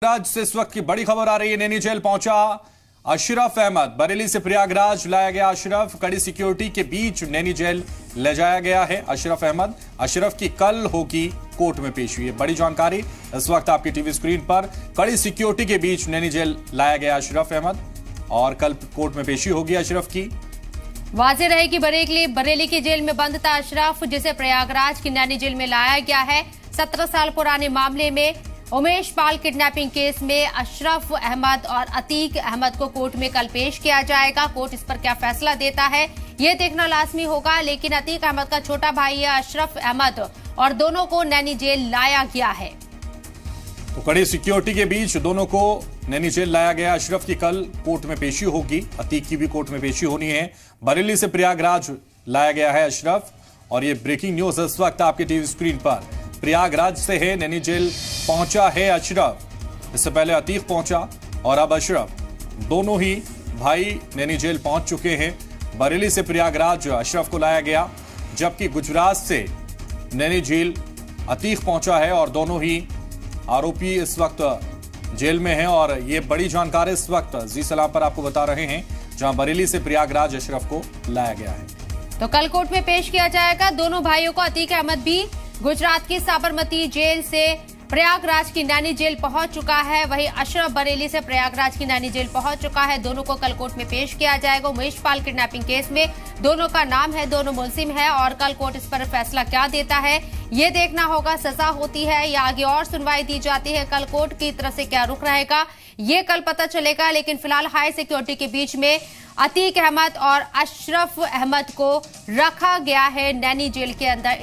प्रयागराज से इस वक्त की बड़ी खबर आ रही है। नैनी जेल पहुंचा अशरफ अहमद। बरेली से प्रयागराज लाया गया अशरफ। कड़ी सिक्योरिटी के बीच नैनी जेल ले जाया गया है अशरफ अहमद। अशरफ की कल होगी कोर्ट में पेश हुई है। बड़ी जानकारी इस वक्त आपकी टीवी स्क्रीन पर। कड़ी सिक्योरिटी के बीच नैनी जेल लाया गया अशरफ अहमद और कल कोर्ट में पेशी होगी अशरफ की। वाज़ेह रहे कि बरेली की जेल में बंद था अशरफ, जिसे प्रयागराज की नैनी जेल में लाया गया है। 17 साल पुराने मामले में उमेश पाल किडनैपिंग केस में अशरफ अहमद और अतीक अहमद को कोर्ट में कल पेश किया जाएगा। कोर्ट इस पर क्या फैसला देता है ये देखना लाजमी होगा। लेकिन अतीक अहमद का छोटा भाई है अशरफ अहमद और दोनों को नैनी जेल लाया गया है। तो कड़ी सिक्योरिटी के बीच दोनों को नैनी जेल लाया गया। अशरफ की कल कोर्ट में पेशी होगी, अतीक की भी कोर्ट में पेशी होनी है। बरेली से प्रयागराज लाया गया है अशरफ और ये ब्रेकिंग न्यूज इस वक्त आपकी टीवी स्क्रीन पर। प्रयागराज से है नैनी जेल पहुंचा है अशरफ। इससे पहले अतीक पहुंचा और अब अशरफ, दोनों ही भाई नैनी जेल पहुंच चुके हैं। बरेली से प्रयागराज अशरफ को लाया गया, जबकि गुजरात से नैनी जेल अतीक पहुंचा है और दोनों ही आरोपी इस वक्त जेल में हैं। और ये बड़ी जानकारी इस वक्त जी सलाम पर आपको बता रहे हैं, जहां बरेली से प्रयागराज अशरफ को लाया गया है। तो कल कोर्ट में पेश किया जाएगा दोनों भाइयों को। अतीक अहमद भी गुजरात की साबरमती जेल से प्रयागराज की नैनी जेल पहुंच चुका है। वहीं अशरफ बरेली से प्रयागराज की नैनी जेल पहुंच चुका है। दोनों को कल कोर्ट में पेश किया जाएगा। उमेश पाल किडनैपिंग केस में दोनों का नाम है, दोनों मुलजिम है और कल कोर्ट इस पर फैसला क्या देता है ये देखना होगा। सजा होती है या आगे और सुनवाई दी जाती है, कल कोर्ट की तरफ से क्या रुख रहेगा ये कल पता चलेगा। लेकिन फिलहाल हाई सिक्योरिटी के बीच में अतीक अहमद और अशरफ अहमद को रखा गया है नैनी जेल के अंदर।